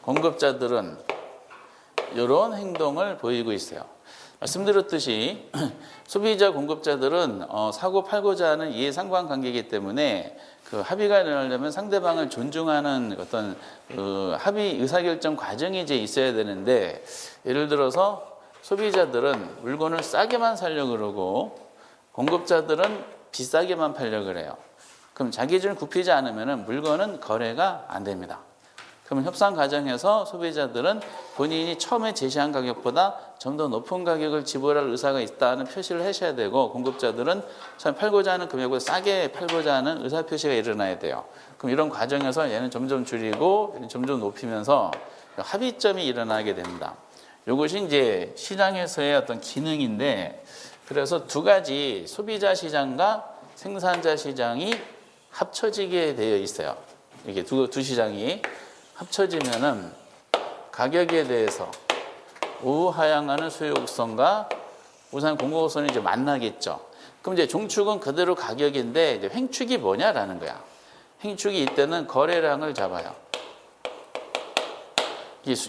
공급자들은 이런 행동을 보이고 있어요. 말씀드렸듯이 소비자 공급자들은 사고 팔고자 하는 이해상관관계이기 때문에 그 합의가 일어나려면 상대방을 존중하는 어떤 합의 의사결정 과정이 이제 있어야 되는데, 예를 들어서 소비자들은 물건을 싸게만 사려고 그러고 공급자들은 비싸게만 팔려고 그래요. 그럼 자기 기준을 굽히지 않으면 물건은 거래가 안 됩니다. 그러면 협상 과정에서 소비자들은 본인이 처음에 제시한 가격보다 좀 더 높은 가격을 지불할 의사가 있다는 표시를 하셔야 되고, 공급자들은 처음 팔고자 하는 금액보다 싸게 팔고자 하는 의사 표시가 일어나야 돼요. 그럼 이런 과정에서 얘는 점점 줄이고 얘는 점점 높이면서 합의점이 일어나게 됩니다. 이것이 이제 시장에서의 어떤 기능인데, 그래서 두 가지 소비자 시장과 생산자 시장이 합쳐지게 되어 있어요. 이게 두 시장이 합쳐지면은 가격에 대해서 우하향하는 수요 곡선과 우상 공급 곡선이 이제 만나겠죠. 그럼 이제 종축은 그대로 가격인데 이제 횡축이 뭐냐라는 거야. 횡축이 이때는 거래량을 잡아요.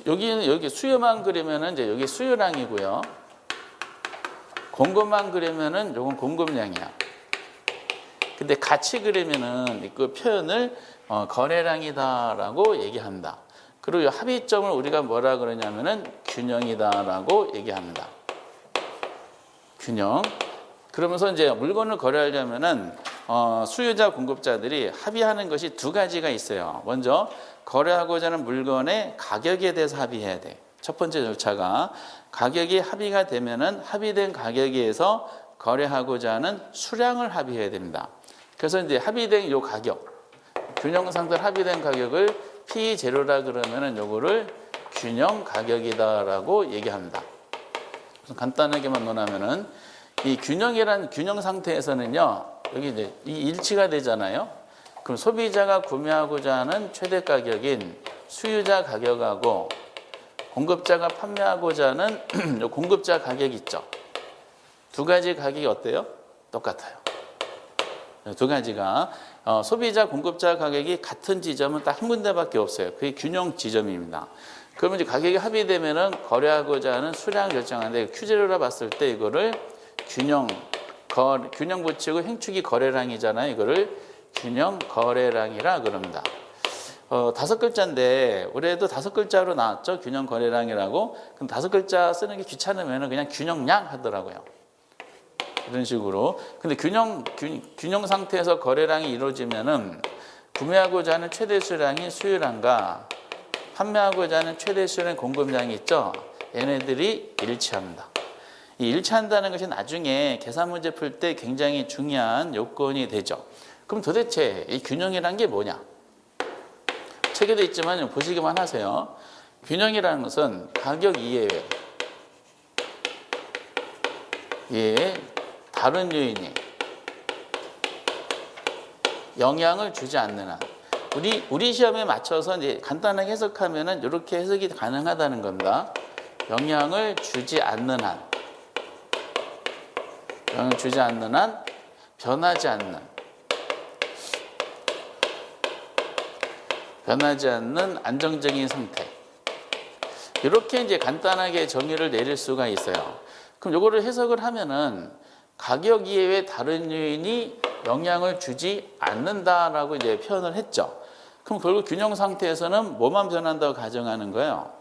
여기 수요만 그리면은 이제 여기 수요량이고요. 공급만 그리면은 요건 공급량이야. 근데 같이 그리면은 그 표현을 거래량이다라고 얘기합니다. 그리고 이 합의점을 우리가 뭐라 그러냐면은 균형이다라고 얘기합니다. 균형. 그러면서 이제 물건을 거래하려면은 수요자 공급자들이 합의하는 것이 두 가지가 있어요. 먼저 거래하고자 하는 물건의 가격에 대해서 합의해야 돼. 첫 번째 절차가 가격이 합의가 되면은 합의된 가격에 의해서 거래하고자 하는 수량을 합의해야 됩니다. 그래서 이제 합의된 이 가격, 균형 상태로 합의된 가격을 P0라 그러면은 요거를 균형 가격이다라고 얘기합니다. 그래서 간단하게만 논하면은 이 균형이란 균형 상태에서는요, 여기 이제 이 일치가 되잖아요. 그럼 소비자가 구매하고자 하는 최대 가격인 수요자 가격하고 공급자가 판매하고자 하는 공급자 가격이 있죠. 두 가지 가격이 어때요? 똑같아요. 두 가지가 소비자 공급자 가격이 같은 지점은 딱 한 군데밖에 없어요. 그게 균형 지점입니다. 그러면 이제 가격이 합의되면은 거래하고자 하는 수량을 결정하는데, Q0라 봤을 때 이거를 균형 붙이고 횡축이 거래량이잖아요. 이거를 균형 거래량이라 그럽니다. 5글자인데 올해도 5글자로 나왔죠. 균형 거래량이라고. 그럼 5글자 쓰는 게 귀찮으면 그냥 균형량 하더라고요. 이런 식으로. 근데 균형 상태에서 거래량이 이루어지면은 구매하고자 하는 최대 수량인 수요량과 판매하고자 하는 최대 수량의 공급량이 있죠. 얘네들이 일치합니다. 이 일치한다는 것이 나중에 계산 문제 풀 때 굉장히 중요한 요건이 되죠. 그럼 도대체 이 균형이란 게 뭐냐? 책에도 있지만 보시기만 하세요. 균형이라는 것은 가격 이외에 다른 요인이 영향을 주지 않는 한, 우리 시험에 맞춰서 이제 간단하게 해석하면은 이렇게 해석이 가능하다는 겁니다. 영향을 주지 않는 한, 변하지 않는 안정적인 상태. 이렇게 이제 간단하게 정의를 내릴 수가 있어요. 그럼 이거를 해석을 하면은 가격 이외의 다른 요인이 영향을 주지 않는다라고 이제 표현을 했죠. 그럼 결국 균형 상태에서는 뭐만 변한다고 가정하는 거예요?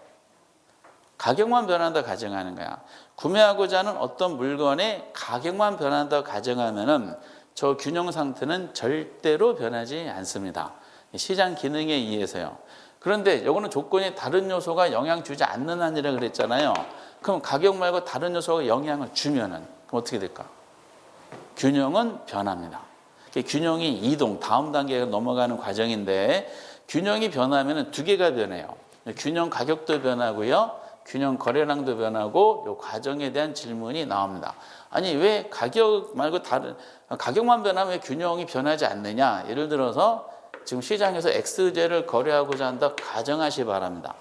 가격만 변한다고 가정하는 거야. 구매하고자 하는 어떤 물건의 가격만 변한다고 가정하면은 저 균형 상태는 절대로 변하지 않습니다. 시장 기능에 의해서요. 그런데 이거는 조건이 다른 요소가 영향 주지 않는 한이라 그랬잖아요. 그럼 가격 말고 다른 요소가 영향을 주면은 그럼 어떻게 될까? 균형은 변합니다. 균형이 이동, 다음 단계가 넘어가는 과정인데, 균형이 변하면 두 개가 변해요. 균형 가격도 변하고요, 균형 거래량도 변하고, 이 과정에 대한 질문이 나옵니다. 아니, 왜 가격 말고 가격만 변하면 왜 균형이 변하지 않느냐? 예를 들어서 지금 시장에서 X제를 거래하고자 한다 가정하시 바랍니다.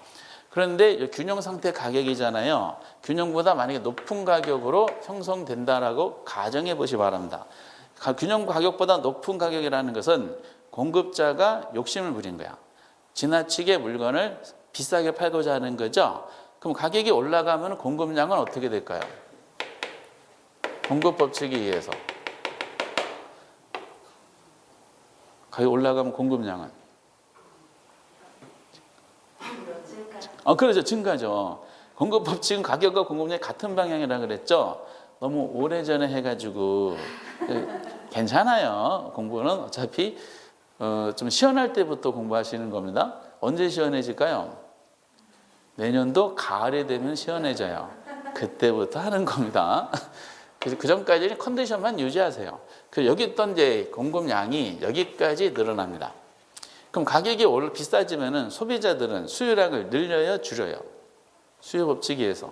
그런데 균형 상태 가격이잖아요. 균형보다 만약에 높은 가격으로 형성된다라고 가정해 보시 바랍니다. 균형 가격보다 높은 가격이라는 것은 공급자가 욕심을 부린 거야. 지나치게 물건을 비싸게 팔고자 하는 거죠. 그럼 가격이 올라가면 공급량은 어떻게 될까요? 공급 법칙에 의해서 가격이 올라가면 공급량은 그렇죠. 증가죠. 공급 법칙은 가격과 공급량이 같은 방향이라 그랬죠. 너무 오래전에 해가지고 괜찮아요. 공부는 어차피 좀 시원할 때부터 공부하시는 겁니다. 언제 시원해질까요? 내년도 가을이 되면 시원해져요. 그때부터 하는 겁니다. 그래서 그 전까지는 컨디션만 유지하세요. 여기 있던 이제 공급량이 여기까지 늘어납니다. 그럼 가격이 비싸지면은 소비자들은 수요량을 늘려요, 줄여요? 수요 법칙에 의해서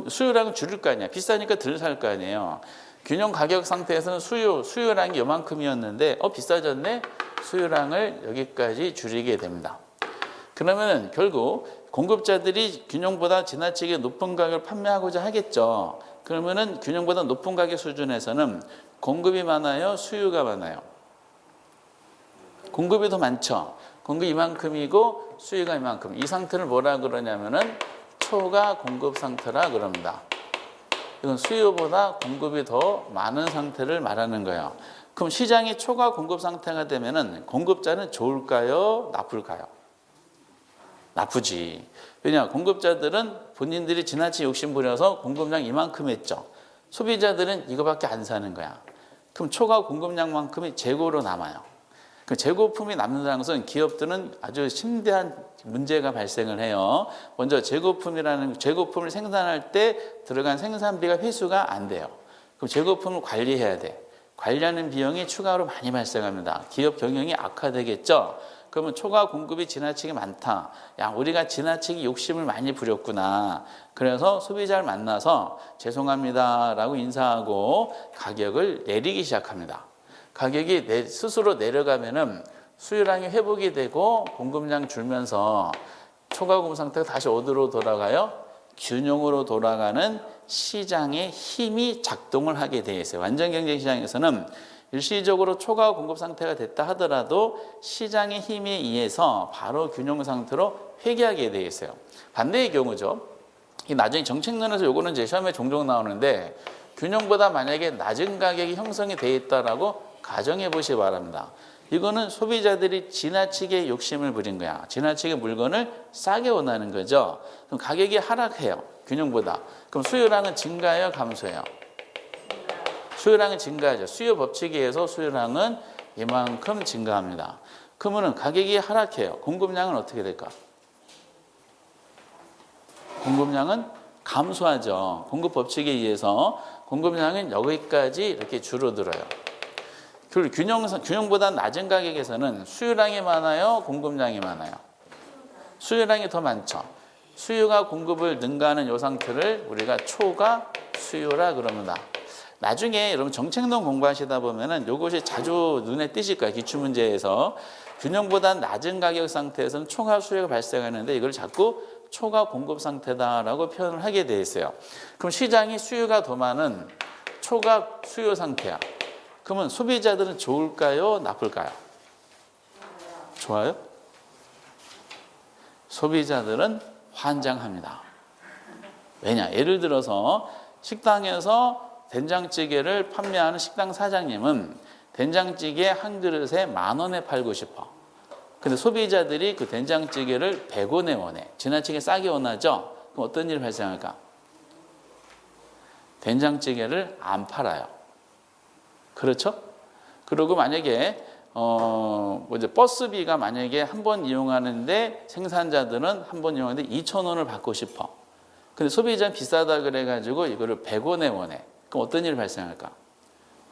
수요량을 줄일 거 아니야. 비싸니까 덜 살 거 아니에요. 균형 가격 상태에서는 수요량이 요만큼이었는데 비싸졌네. 수요량을 여기까지 줄이게 됩니다. 그러면 결국 공급자들이 균형보다 지나치게 높은 가격을 판매하고자 하겠죠. 그러면은 균형보다 높은 가격 수준에서는 공급이 많아요, 수요가 많아요? 공급이 더 많죠. 공급이 이만큼이고 수요가 이만큼. 이 상태를 뭐라 그러냐면은 초과 공급 상태라 그럽니다. 이건 수요보다 공급이 더 많은 상태를 말하는 거예요. 그럼 시장이 초과 공급 상태가 되면은 공급자는 좋을까요? 나쁠까요? 나쁘지. 왜냐? 공급자들은 본인들이 지나치게 욕심 부려서 공급량 이만큼 했죠. 소비자들은 이거밖에 안 사는 거야. 그럼 초과 공급량만큼이 재고로 남아요. 그 재고품이 남는다는 것은 기업들은 아주 심대한 문제가 발생을 해요. 먼저 재고품을 생산할 때 들어간 생산비가 회수가 안 돼요. 그럼 재고품을 관리해야 돼. 관리하는 비용이 추가로 많이 발생합니다. 기업 경영이 악화되겠죠. 그러면 초과 공급이 지나치게 많다. 야, 우리가 지나치게 욕심을 많이 부렸구나. 그래서 소비자를 만나서 죄송합니다라고 인사하고 가격을 내리기 시작합니다. 가격이 스스로 내려가면은 수요량이 회복이 되고 공급량 줄면서 초과 공급 상태가 다시 어디로 돌아가요? 균형으로 돌아가는 시장의 힘이 작동을 하게 돼 있어요. 완전 경제 시장에서는 일시적으로 초과 공급 상태가 됐다 하더라도 시장의 힘에 의해서 바로 균형 상태로 회귀하게 돼 있어요. 반대의 경우죠. 나중에 정책론에서 요거는 제 시험에 종종 나오는데 균형보다 만약에 낮은 가격이 형성이 돼 있다라고 가정해 보시기 바랍니다. 이거는 소비자들이 지나치게 욕심을 부린 거야. 지나치게 물건을 싸게 원하는 거죠. 그럼 가격이 하락해요. 균형보다. 그럼 수요량은 증가해요, 감소해요? 수요량은 증가하죠. 수요 법칙에 의해서 수요량은 이만큼 증가합니다. 그러면 가격이 하락해요. 공급량은 어떻게 될까? 공급량은 감소하죠. 공급 법칙에 의해서 공급량은 여기까지 이렇게 줄어들어요. 그리고 균형보다 낮은 가격에서는 수요량이 많아요, 공급량이 많아요? 수요량이 더 많죠. 수요가 공급을 능가하는 이 상태를 우리가 초과 수요라 그럽니다. 나중에 여러분 정책론 공부하시다 보면은 이것이 자주 눈에 띄실 거예요. 기출문제에서 균형보다 낮은 가격 상태에서는 초과 수요가 발생하는데 이걸 자꾸 초과 공급 상태다라고 표현을 하게 돼 있어요. 그럼 시장이 수요가 더 많은 초과 수요 상태야. 그러면 소비자들은 좋을까요? 나쁠까요? 좋아요? 소비자들은 환장합니다. 왜냐? 예를 들어서 식당에서 된장찌개를 판매하는 식당 사장님은 된장찌개 한 그릇에 10,000원에 팔고 싶어. 근데 소비자들이 그 된장찌개를 100원에 원해. 지나치게 싸게 원하죠? 그럼 어떤 일이 발생할까? 된장찌개를 안 팔아요. 그렇죠? 그리고 만약에 이제 버스비가 만약에 한 번 이용하는데 생산자들은 한 번 이용하는데 2,000원을 받고 싶어. 근데 소비자는 비싸다 그래가지고 이거를 100원에 원해. 그럼 어떤 일이 발생할까?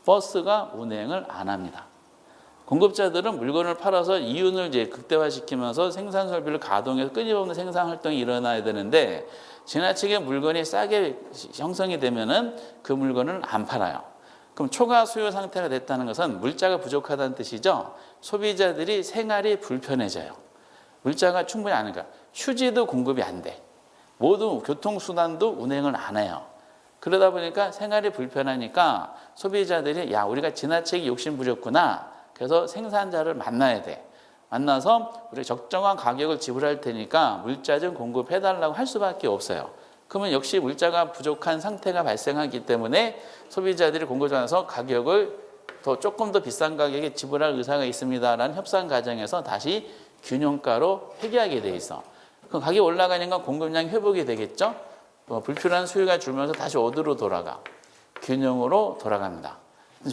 버스가 운행을 안 합니다. 공급자들은 물건을 팔아서 이윤을 이제 극대화시키면서 생산 설비를 가동해서 끊임없는 생산 활동이 일어나야 되는데 지나치게 물건이 싸게 형성이 되면은 그 물건을 안 팔아요. 그럼 초과 수요 상태가 됐다는 것은 물자가 부족하다는 뜻이죠. 소비자들이 생활이 불편해져요. 물자가 충분히 안 가니까 휴지도 공급이 안 돼. 모든 교통수단도 운행을 안 해요. 그러다 보니까 생활이 불편하니까 소비자들이 야 우리가 지나치게 욕심 부렸구나. 그래서 생산자를 만나야 돼. 만나서 우리 적정한 가격을 지불할 테니까 물자 좀 공급해달라고 할 수밖에 없어요. 그러면 역시 물자가 부족한 상태가 발생하기 때문에 소비자들이 공급자에서 가격을 조금 더 비싼 가격에 지불할 의사가 있습니다라는 협상 과정에서 다시 균형가로 회귀하게 돼 있어. 그럼 가격이 올라가니까 공급량이 회복이 되겠죠? 불필요한 수요가 줄면서 다시 어디로 돌아가? 균형으로 돌아갑니다.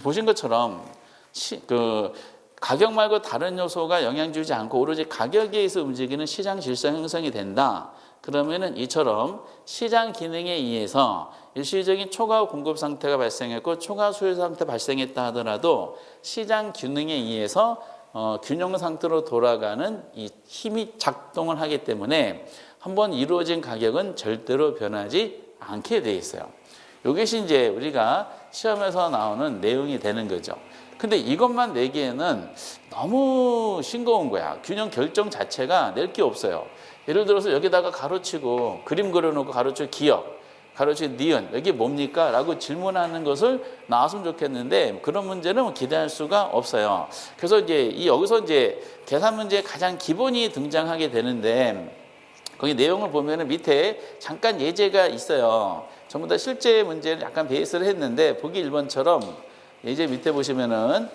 보신 것처럼 가격 말고 다른 요소가 영향 주지 않고 오로지 가격에 의해서 움직이는 시장 질서 형성이 된다. 그러면은 이처럼 시장 기능에 의해서 일시적인 초과 공급 상태가 발생했고 초과 수요 상태 발생했다 하더라도 시장 기능에 의해서 균형 상태로 돌아가는 이 힘이 작동을 하기 때문에 한번 이루어진 가격은 절대로 변하지 않게 돼 있어요. 이것이 이제 우리가 시험에서 나오는 내용이 되는 거죠. 근데 이것만 내기에는 너무 싱거운 거야. 균형 결정 자체가 낼 게 없어요. 예를 들어서 여기다가 가로치고 그림 그려놓고 가로치고 기억, 가로치고 니은, 여기 뭡니까? 라고 질문하는 것을 나왔으면 좋겠는데 그런 문제는 기대할 수가 없어요. 그래서 이제 여기서 이제 계산 문제의 가장 기본이 등장하게 되는데 거기 내용을 보면은 밑에 잠깐 예제가 있어요. 전부 다 실제 문제를 약간 베이스를 했는데 보기 1번처럼 예제 밑에 보시면은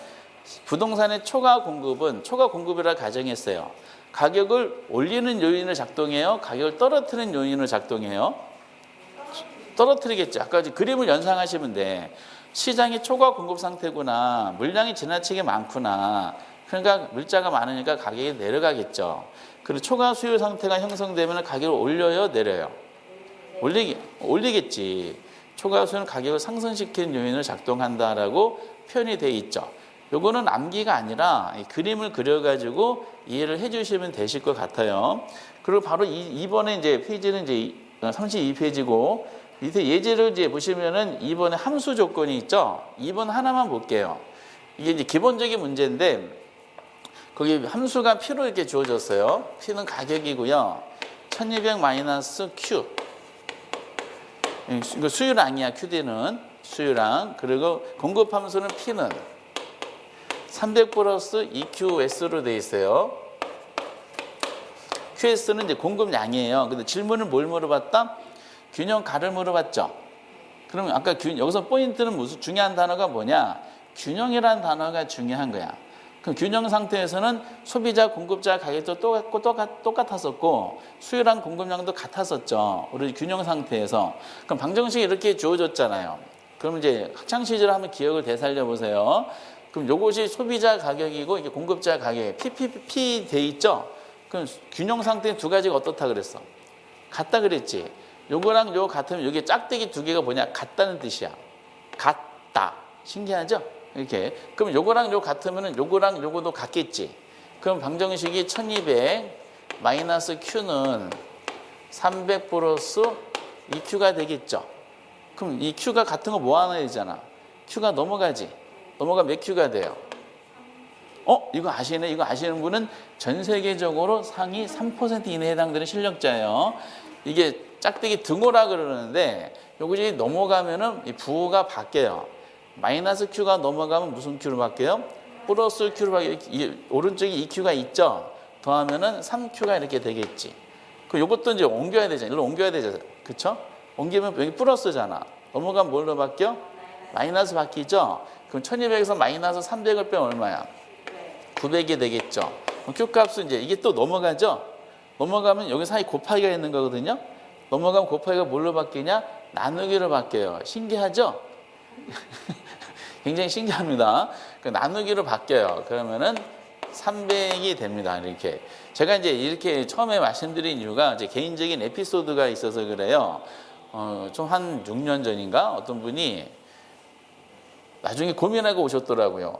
부동산의 초과 공급이라 가정했어요. 가격을 올리는 요인을 작동해요? 가격을 떨어뜨리는 요인을 작동해요? 떨어뜨리겠죠. 아까 그림을 연상하시면 돼. 시장이 초과 공급 상태구나. 물량이 지나치게 많구나. 그러니까 물자가 많으니까 가격이 내려가겠죠. 그리고 초과 수요 상태가 형성되면 가격을 올려요? 내려요? 올리겠지. 초과 수요는 가격을 상승시키는 요인을 작동한다라고 표현이 되어 있죠. 요거는 암기가 아니라 그림을 그려가지고 이해를 해주시면 되실 것 같아요. 그리고 바로 이번에 이제 페이지는 이제 32페이지고 밑에 예제를 이제 보시면은 2번에 함수 조건이 있죠. 2번 하나만 볼게요. 이게 이제 기본적인 문제인데 거기 함수가 P로 이렇게 주어졌어요. P는 가격이고요. 1200 마이너스 Q. 이거 수유량이야, QD는. 수유량. 그리고 공급 함수는 P는 300 플러스 EQS로 되어 있어요. QS는 이제 공급량이에요. 근데 질문을 뭘 물어봤다? 균형가를 물어봤죠. 그러면 아까 여기서 포인트는 무슨 중요한 단어가 뭐냐? 균형이라는 단어가 중요한 거야. 그럼 균형 상태에서는 소비자, 공급자 가격도 똑같았었고 수요랑 공급량도 같았었죠. 우리 균형 상태에서. 그럼 방정식이 이렇게 주어졌잖아요. 그럼 이제 학창 시절 한번 기억을 되살려 보세요. 그럼 요것이 소비자 가격이고 이게 공급자 가격, PPP 돼 있죠? 그럼 균형 상태 두 가지가 어떻다 그랬어? 같다 그랬지? 요거랑 요거 같으면 여기 짝대기 두 개가 뭐냐? 같다는 뜻이야. 같다. 신기하죠? 이렇게. 그럼 요거랑 요거 같으면 요거랑 요거도 같겠지? 그럼 방정식이 1200 마이너스 Q는 300 플러스 EQ가 되겠죠? 그럼 이 Q가 같은 거 뭐 하나 되잖아. Q가 넘어가지. 넘어가면 몇 Q가 돼요? 이거 아시네? 이거 아시는 분은 전 세계적으로 상위 3% 이내에 해당되는 실력자예요. 이게 짝대기 등호라 그러는데 요것이 넘어가면은 이 부호가 바뀌어요. 마이너스 Q가 넘어가면 무슨 Q로 바뀌어요? 플러스 Q로 바뀌어요. 오른쪽에 2Q가 있죠? 더하면은 3Q가 이렇게 되겠지. 그 요것도 이제 옮겨야 되잖아. 일로 옮겨야 되잖아. 그쵸? 옮기면 여기 플러스잖아. 넘어가면 뭘로 바뀌어? 마이너스 바뀌죠? 그럼 1200에서 마이너스 300을 빼면 얼마야? 900이 되겠죠? Q 값은 이제 이게 또 넘어가죠? 넘어가면 여기 사이 곱하기가 있는 거거든요? 넘어가면 곱하기가 뭘로 바뀌냐? 나누기로 바뀌어요. 신기하죠? 굉장히 신기합니다. 나누기로 바뀌어요. 그러면은 300이 됩니다. 이렇게. 제가 이제 이렇게 처음에 말씀드린 이유가 이제 개인적인 에피소드가 있어서 그래요. 좀 한 6년 전인가 어떤 분이 나중에 고민하고 오셨더라고요.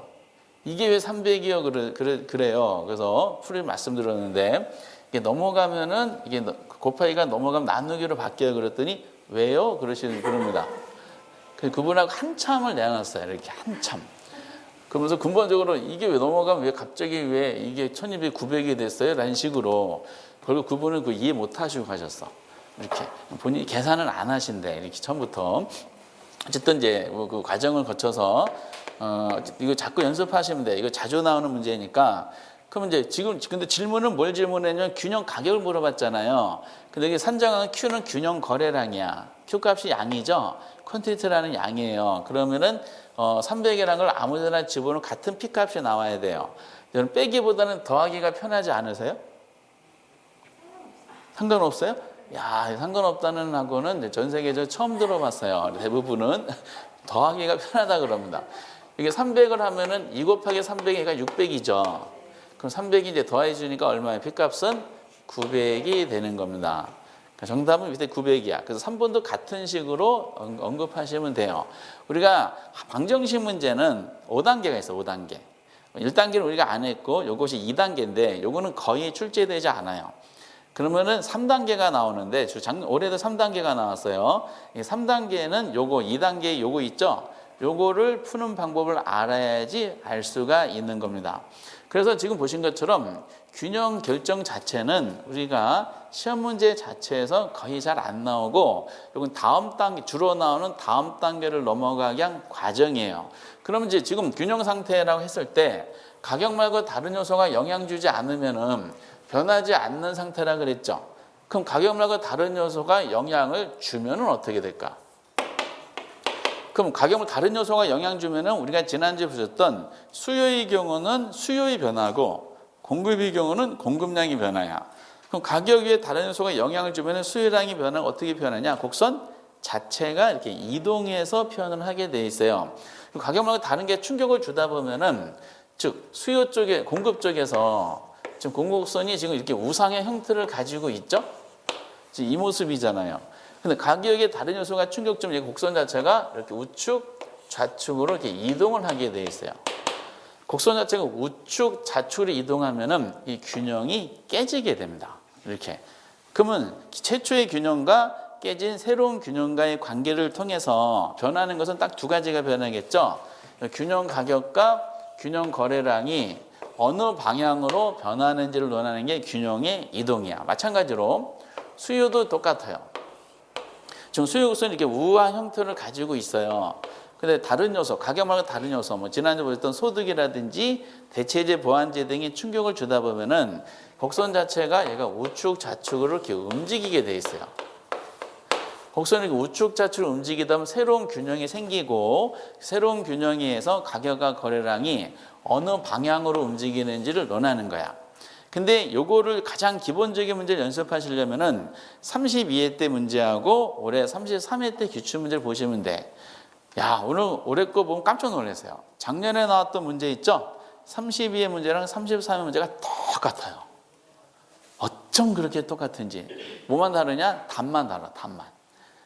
이게 왜 300이요? 그래요. 그래서 풀이 말씀드렸는데 이게 넘어가면은 이게 곱하기가 넘어가면 나누기로 바뀌어요. 그랬더니 왜요? 그럽니다. 그분하고 한참을 내놨어요. 이렇게 한참. 그러면서 근본적으로 이게 왜 넘어가면 왜 갑자기 왜 이게 1200, 900이 됐어요? 라는 식으로. 결국 그분은 그 이해 못 하시고 가셨어. 이렇게. 본인이 계산을 안 하신대. 이렇게 처음부터. 어쨌든 이제 그 과정을 거쳐서 이거 자꾸 연습하시면 돼. 이거 자주 나오는 문제니까 그러면 이제 지금 근데 질문은 뭘 질문했냐면 균형 가격을 물어봤잖아요. 근데 이게 산정하는 Q는 균형 거래량이야. Q 값이 양이죠. 퀀티티라는 양이에요. 그러면은 300이라는 걸 아무데나 집어넣으면 같은 P 값이 나와야 돼요. 여러분 빼기보다는 더하기가 편하지 않으세요? 상관없어요? 야, 상관없다는 하고는 전 세계적으로 처음 들어봤어요. 대부분은 더하기가 편하다 그럽니다. 이게 300을 하면은 2 곱하기 300이니까 600이죠. 그럼 300이 이제 더해 주니까 얼마예요? P값은 900이 되는 겁니다. 그러니까 정답은 밑에 900이야. 그래서 3번도 같은 식으로 언급하시면 돼요. 우리가 방정식 문제는 5단계가 있어, 5단계. 1단계는 우리가 안 했고 이것이 2단계인데 요거는 거의 출제되지 않아요. 그러면은 3단계가 나오는데 올해도 3단계가 나왔어요. 이 3단계는 요거 2단계 요거 있죠? 요거를 푸는 방법을 알아야지 알 수가 있는 겁니다. 그래서 지금 보신 것처럼 균형 결정 자체는 우리가 시험 문제 자체에서 거의 잘 안 나오고 이건 다음 단계 주로 나오는 다음 단계를 넘어가기 위한 과정이에요. 그러면 이제 지금 균형 상태라고 했을 때 가격 말고 다른 요소가 영향 주지 않으면은 변하지 않는 상태라 그랬죠. 그럼 가격 말고 다른 요소가 영향을 주면은 어떻게 될까? 그럼 가격을 다른 요소가 영향 주면은 우리가 지난주에 보셨던 수요의 경우는 수요의 변화고 공급의 경우는 공급량이 변화야. 그럼 가격 위에 다른 요소가 영향을 주면은 수요량이 변화가 어떻게 변하냐? 곡선 자체가 이렇게 이동해서 표현을 하게 돼 있어요. 가격 말고 다른 게 충격을 주다 보면은 즉 수요 쪽에 공급 쪽에서 지금 공급선이 지금 이렇게 우상의 형태를 가지고 있죠? 지금 이 모습이잖아요. 근데 가격에 다른 요소가 충격 좀 곡선 자체가 이렇게 우측, 좌측으로 이렇게 이동을 하게 돼 있어요. 곡선 자체가 우측, 좌측으로 이동하면은 이 균형이 깨지게 됩니다. 이렇게. 그러면 최초의 균형과 깨진 새로운 균형과의 관계를 통해서 변하는 것은 딱 두 가지가 변하겠죠. 균형 가격과 균형 거래량이 어느 방향으로 변하는지를 논하는 게 균형의 이동이야. 마찬가지로 수요도 똑같아요. 지금 수요 곡선이 이렇게 우한 형태를 가지고 있어요. 근데 다른 요소, 가격 말고 다른 요소, 뭐 지난주에 보셨던 소득이라든지 대체재, 보완재 등이 충격을 주다 보면은 곡선 자체가 얘가 우측, 좌측으로 이렇게 움직이게 돼 있어요. 곡선이 우측, 좌측으로 움직이다 보면 새로운 균형이 생기고 새로운 균형에 의해서 가격과 거래량이 어느 방향으로 움직이는지를 논하는 거야. 근데 요거를 가장 기본적인 문제를 연습하시려면은 32회 때 문제하고 올해 33회 때 기출문제를 보시면 돼. 야, 올해 거 보면 깜짝 놀랐어요. 작년에 나왔던 문제 있죠? 32회 문제랑 33회 문제가 똑같아요. 어쩜 그렇게 똑같은지. 뭐만 다르냐? 답만 달라, 답만.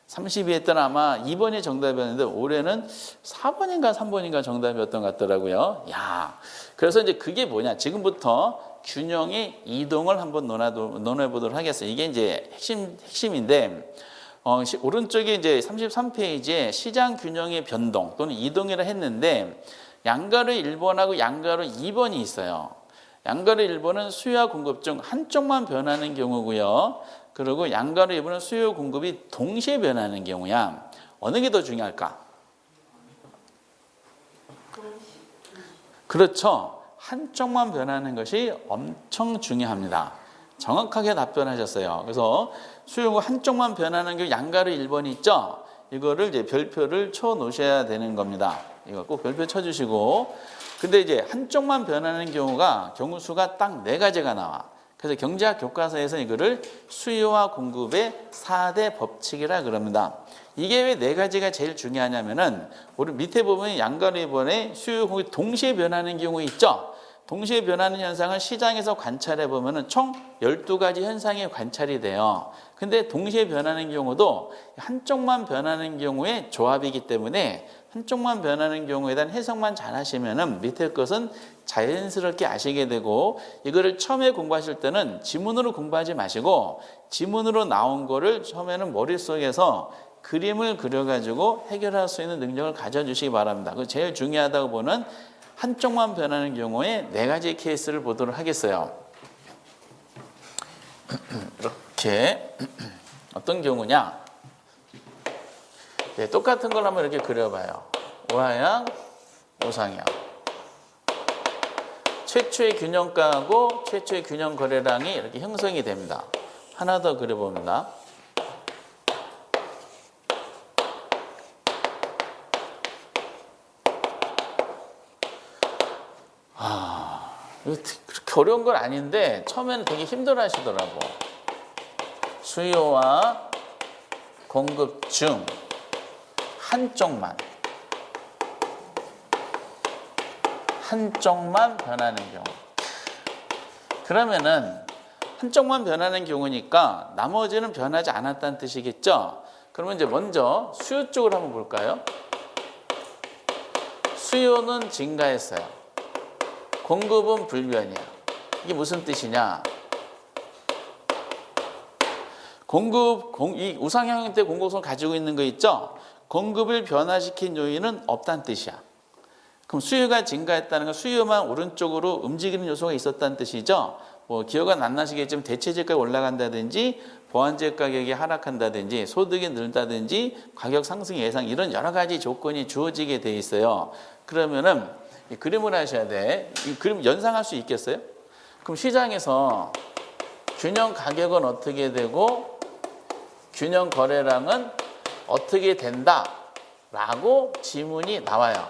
32회 때는 아마 2번이 정답이었는데 올해는 4번인가 3번인가 정답이었던 것 같더라고요. 야, 그래서 이제 그게 뭐냐? 지금부터 균형의 이동을 한번 논해보도록 하겠어요. 이게 이제 핵심인데, 오른쪽에 이제 33페이지에 시장 균형의 변동 또는 이동이라 했는데, 양가로 1번하고 양가로 2번이 있어요. 양가로 1번은 수요와 공급 중 한쪽만 변하는 경우고요. 그리고 양가로 2번은 수요 공급이 동시에 변하는 경우야. 어느 게 더 중요할까? 그렇죠. 한쪽만 변하는 것이 엄청 중요합니다. 정확하게 답변하셨어요. 그래서 수요가 한쪽만 변하는 게 양가로 1번이 있죠? 이거를 이제 별표를 쳐 놓으셔야 되는 겁니다. 이거 꼭 별표 쳐주시고. 근데 이제 한쪽만 변하는 경우가 경우수가 딱 4가지가 나와. 그래서 경제학 교과서에서 이거를 수요와 공급의 4대 법칙이라 그럽니다. 이게 왜 4가지가 제일 중요하냐면은 우리 밑에 보면 양가로 1번에 수요 공급이 동시에 변하는 경우 있죠. 동시에 변하는 현상을 시장에서 관찰해 보면은 총 12가지 현상이 관찰이 돼요. 근데 동시에 변하는 경우도 한쪽만 변하는 경우에 조합이기 때문에 한쪽만 변하는 경우에 대한 해석만 잘 하시면은 밑에 것은 자연스럽게 아시게 되고, 이거를 처음에 공부하실 때는 지문으로 공부하지 마시고 지문으로 나온 거를 처음에는 머릿속에서 그림을 그려가지고 해결할 수 있는 능력을 가져주시기 바랍니다. 그 제일 중요하다고 보는 한쪽만 변하는 경우에 4가지 케이스를 보도록 하겠어요. 이렇게 어떤 경우냐? 네, 똑같은 걸 한번 이렇게 그려봐요. 우하향, 우상향. 최초의 균형가하고 최초의 균형 거래량이 이렇게 형성이 됩니다. 하나 더 그려봅니다. 그렇게 어려운 건 아닌데 처음에는 되게 힘들어 하시더라고. 수요와 공급 중 한쪽만 변하는 경우. 그러면은 한쪽만 변하는 경우니까 나머지는 변하지 않았다는 뜻이겠죠? 그러면 이제 먼저 수요 쪽을 한번 볼까요? 수요는 증가했어요. 공급은 불변이야. 이게 무슨 뜻이냐? 이 우상향 때 공급성을 가지고 있는 거 있죠? 공급을 변화시킨 요인은 없다는 뜻이야. 그럼 수요가 증가했다는 건 수요만 오른쪽으로 움직이는 요소가 있었다는 뜻이죠. 뭐 기억은 안 나시겠지만 대체재가가 올라간다든지 보완재 가격이 하락한다든지 소득이 늘다든지 가격 상승 예상 이런 여러 가지 조건이 주어지게 돼 있어요. 그러면은 이 그림을 하셔야 돼. 이 그림 연상할 수 있겠어요? 그럼 시장에서 균형 가격은 어떻게 되고 균형 거래량은 어떻게 된다라고 지문이 나와요.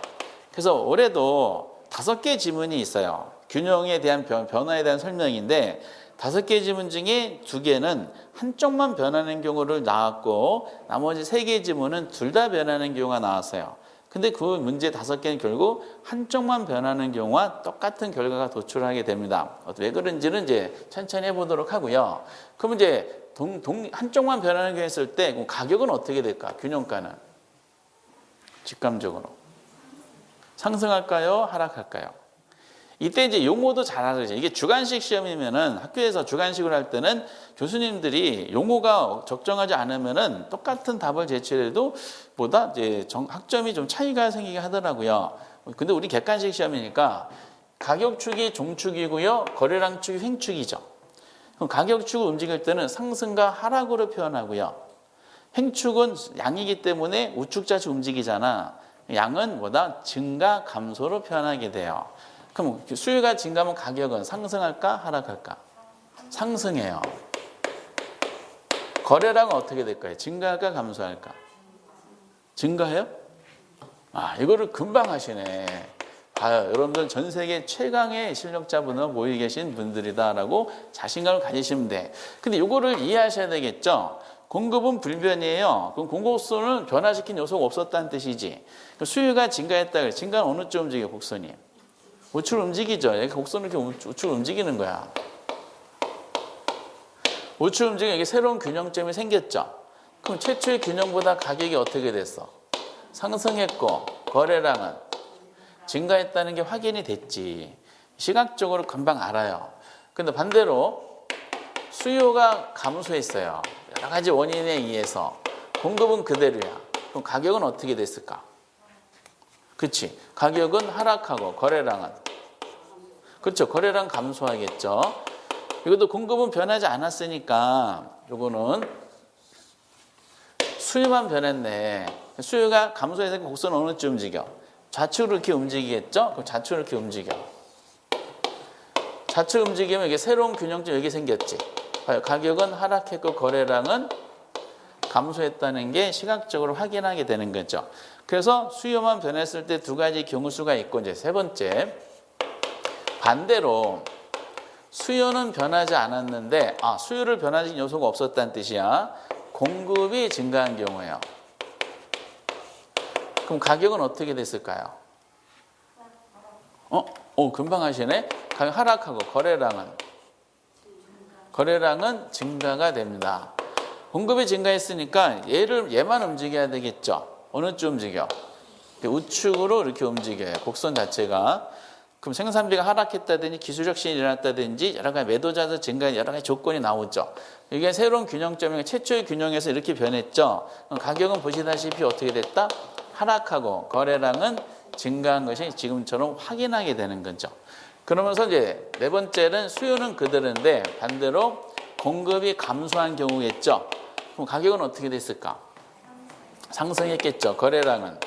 그래서 올해도 5개 지문이 있어요. 균형에 대한 변화에 대한 설명인데 5개 지문 중에 2개는 한쪽만 변하는 경우를 나왔고 나머지 3개 지문은 둘 다 변하는 경우가 나왔어요. 근데 그 문제 5개는 결국 한쪽만 변하는 경우와 똑같은 결과가 도출하게 됩니다. 왜 그런지는 이제 천천히 해보도록 하고요. 그럼 이제 한쪽만 변하는 경우 했을 때 그럼 가격은 어떻게 될까? 균형가는 직감적으로 상승할까요? 하락할까요? 이때 이제 용어도 잘 알아야죠. 이게 주관식 시험이면은 학교에서 주관식을 할 때는 교수님들이 용어가 적정하지 않으면은 똑같은 답을 제출해도 보다 이제 학점이 좀 차이가 생기게 하더라고요. 근데 우리 객관식 시험이니까 가격축이 종축이고요. 거래량 축이 횡축이죠. 그럼 가격축을 움직일 때는 상승과 하락으로 표현하고요. 횡축은 양이기 때문에 우축좌측 움직이잖아. 양은 뭐다? 증가, 감소로 표현하게 돼요. 그럼 수요가 증가하면 가격은 상승할까? 하락할까? 상승해요. 거래량은 어떻게 될까요? 증가할까? 감소할까? 증가해요? 이거를 금방 하시네. 봐요. 여러분들 전 세계 최강의 실력자분으로 모여 계신 분들이다라고 자신감을 가지시면 돼. 근데 이거를 이해하셔야 되겠죠? 공급은 불변이에요. 그럼 공급선을 변화시킨 요소가 없었다는 뜻이지. 수요가 증가했다. 증가는 어느 쪽 움직여요? 곡선이. 우측을 움직이죠. 곡선을 이렇게 우측을 움직이는 거야. 우측을 움직이면 이게 새로운 균형점이 생겼죠. 그럼 최초의 균형보다 가격이 어떻게 됐어? 상승했고 거래량은 증가했다는 게 확인이 됐지. 시각적으로 금방 알아요. 근데 반대로 수요가 감소했어요. 여러 가지 원인에 의해서 공급은 그대로야. 그럼 가격은 어떻게 됐을까? 그렇지. 가격은 하락하고 거래량은 그렇죠. 거래량 감소하겠죠. 이것도 공급은 변하지 않았으니까 요거는 수요만 변했네. 수요가 감소해서 곡선은 어느 쪽 움직여? 좌측으로 이렇게 움직이겠죠? 그럼 좌측으로 이렇게 움직여. 좌측 움직이면 이게 새로운 균형점 여기 생겼지. 가격은 하락했고 거래량은 감소했다는 게 시각적으로 확인하게 되는 거죠. 그래서 수요만 변했을 때 2가지 경우수가 있고 이제 3번째 반대로 수요는 변하지 않았는데 수요를 변화시킨 요소가 없었다는 뜻이야. 공급이 증가한 경우예요. 그럼 가격은 어떻게 됐을까요? 금방 하시네. 가격 하락하고 거래량은 증가가 됩니다. 공급이 증가했으니까 얘만 움직여야 되겠죠. 어느 쪽 움직여? 우측으로 이렇게 움직여요. 곡선 자체가. 그럼 생산비가 하락했다든지 기술적 시행이 일어났다든지 여러 가지 매도자들 증가의 여러 가지 조건이 나오죠. 이게 새로운 균형점이 최초의 균형에서 이렇게 변했죠. 가격은 보시다시피 어떻게 됐다? 하락하고 거래량은 증가한 것이 지금처럼 확인하게 되는 거죠. 그러면서 이제 4번째는 수요는 그대로인데 반대로 공급이 감소한 경우겠죠. 그럼 가격은 어떻게 됐을까? 상승했겠죠. 거래량은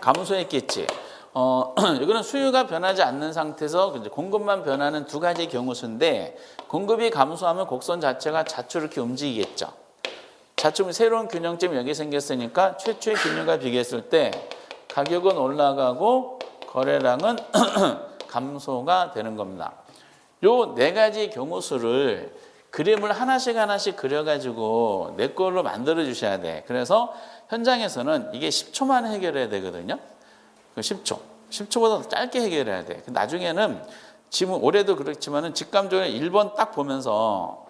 감소했겠지. 이거는 수요가 변하지 않는 상태에서 이제 공급만 변하는 두 가지 경우수인데 공급이 감소하면 곡선 자체가 좌측으로 이렇게 움직이겠죠. 좌측 새로운 균형점이 여기 생겼으니까 최초의 균형과 비교했을 때 가격은 올라가고 거래량은 감소가 되는 겁니다. 요 네 가지 경우수를 그림을 하나씩 그려가지고 내 걸로 만들어 주셔야 돼. 그래서 현장에서는 이게 10초만 해결해야 되거든요. 10초보다 더 짧게 해결해야 돼. 나중에는 지금 올해도 그렇지만은 직감적으로 1번 딱 보면서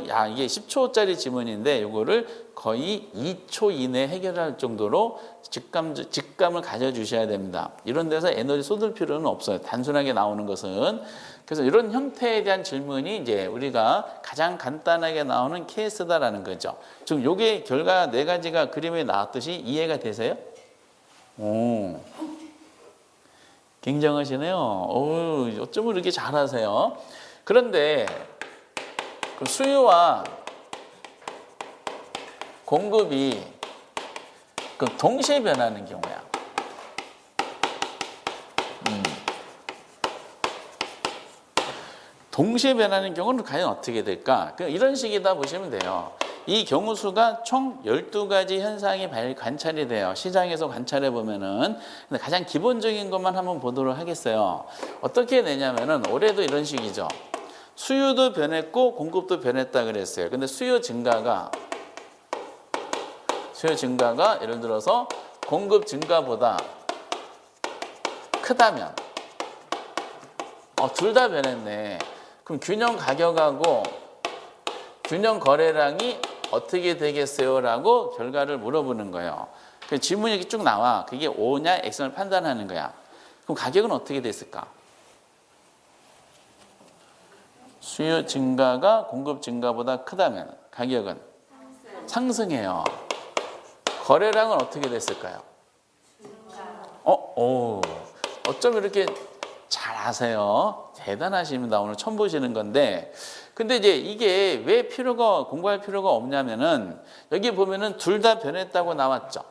야 이게 10초짜리 지문인데 이거를 거의 2초 이내에 해결할 정도로 직감을 가져주셔야 됩니다. 이런 데서 에너지 쏟을 필요는 없어요. 단순하게 나오는 것은. 그래서 이런 형태에 대한 질문이 이제 우리가 가장 간단하게 나오는 케이스다라는 거죠. 지금 요게 결과 네 가지가 그림에 나왔듯이 이해가 되세요? 오, 굉장하시네요. 어쩜 이렇게 잘하세요? 그런데 그 수요와 공급이 그 동시에 변하는 경우야. 동시에 변하는 경우는 과연 어떻게 될까? 이런 식이다 보시면 돼요. 이 경우수가 총 12가지 현상이 관찰이 돼요. 시장에서 관찰해 보면은. 근데 가장 기본적인 것만 한번 보도록 하겠어요. 어떻게 되냐면은 올해도 이런 식이죠. 수요도 변했고 공급도 변했다 그랬어요. 근데 수요 증가가 예를 들어서 공급 증가보다 크다면 둘 다 변했네. 그럼 균형 가격하고 균형 거래량이 어떻게 되겠어요? 라고 결과를 물어보는 거예요. 그 질문이 이렇게 쭉 나와. 그게 O냐 X를 판단하는 거야. 그럼 가격은 어떻게 됐을까? 수요 증가가 공급 증가보다 크다면 가격은 상승해요. 거래량은 어떻게 됐을까요? 어쩜 이렇게 잘 아세요? 대단하십니다. 오늘 처음 보시는 건데. 근데 이제 이게 왜 공부할 필요가 없냐면은 여기 보면은 둘 다 변했다고 나왔죠.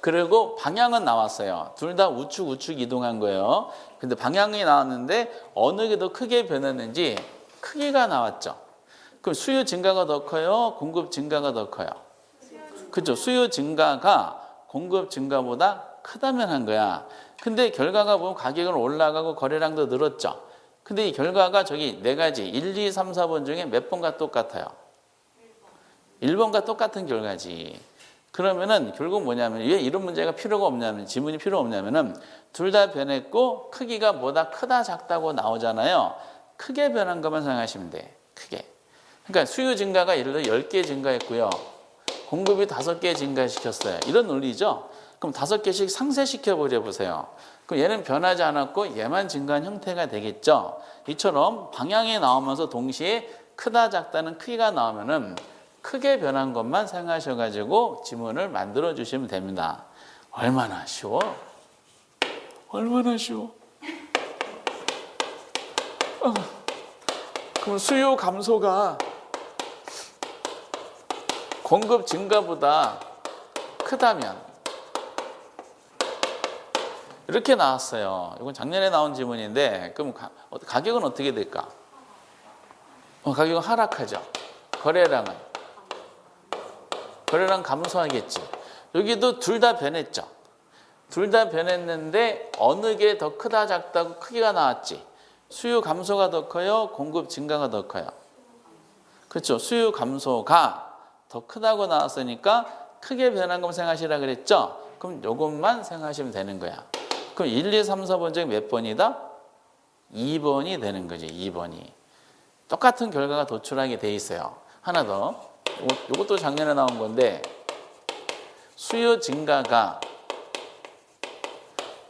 그리고 방향은 나왔어요. 둘 다 우측 이동한 거예요. 근데 방향이 나왔는데 어느 게 더 크게 변했는지 크기가 나왔죠. 그럼 수요 증가가 더 커요? 공급 증가가 더 커요? 그렇죠. 수요 증가가 공급 증가보다 크다면 한 거야. 근데 결과가 보면 가격은 올라가고 거래량도 늘었죠. 근데 이 결과가 저기 네 가지 1, 2, 3, 4번 중에 몇 번과 똑같아요? 1번과 똑같은 결과지. 그러면은 결국 뭐냐면 왜 이런 문제가 필요가 없냐면 지문이 필요 없냐면은 둘 다 변했고 크기가 뭐다 크다 작다고 나오잖아요. 크게 변한 것만 생각하시면 돼. 크게. 그러니까 수요 증가가 예를 들어 10개 증가했고요. 공급이 5개 증가시켰어요. 이런 논리죠. 그럼 5개씩 상쇄시켜 버려 보세요. 그럼 얘는 변하지 않았고 얘만 증가한 형태가 되겠죠. 이처럼 방향이 나오면서 동시에 크다 작다는 크기가 나오면은 크게 변한 것만 생각하셔가지고 지문을 만들어 주시면 됩니다. 얼마나 쉬워? 얼마나 쉬워? 그럼 수요 감소가 공급 증가보다 크다면 이렇게 나왔어요. 이건 작년에 나온 지문인데 그럼 가격은 어떻게 될까? 가격은 하락하죠. 거래량은 감소하겠지. 여기도 둘 다 변했죠. 둘 다 변했는데 어느 게 더 크다 작다고 크기가 나왔지. 수요 감소가 더 커요? 공급 증가가 더 커요? 그렇죠. 수요 감소가 더 크다고 나왔으니까 크게 변한 거 생각하시라 그랬죠. 그럼 이것만 생각하시면 되는 거야. 그럼 1, 2, 3, 4번 중에 몇 번이다? 2번이 되는 거지. 2번이. 똑같은 결과가 도출하게 돼 있어요. 하나 더. 이것도 작년에 나온 건데 수요 증가가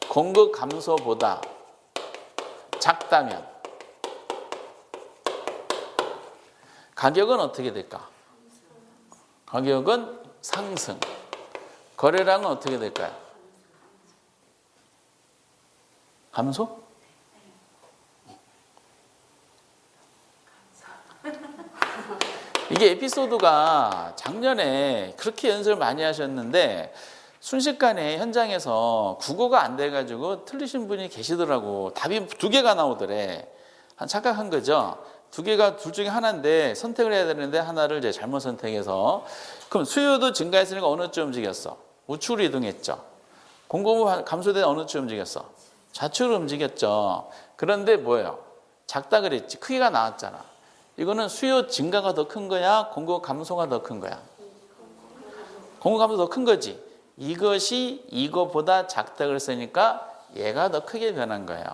공급 감소보다 작다면 가격은 어떻게 될까? 가격은 상승. 거래량은 어떻게 될까요? 감소? 이게 에피소드가 작년에 그렇게 연습을 많이 하셨는데 순식간에 현장에서 국어가 안 돼가지고 틀리신 분이 계시더라고. 답이 두 개가 나오더래. 착각한 거죠. 두 개가 둘 중에 하나인데 선택을 해야 되는데 하나를 이제 잘못 선택해서. 그럼 수요도 증가했으니까 어느 쪽 움직였어? 우측으로 이동했죠. 공급은 감소돼 어느 쪽 움직였어? 좌측으로 움직였죠. 그런데 뭐예요? 작다 그랬지. 크기가 나왔잖아. 이거는 수요 증가가 더 큰 거야? 공급 감소가 더 큰 거야? 공급 감소 더 큰 거지. 이것이 이거보다 작다 그랬으니까 얘가 더 크게 변한 거예요.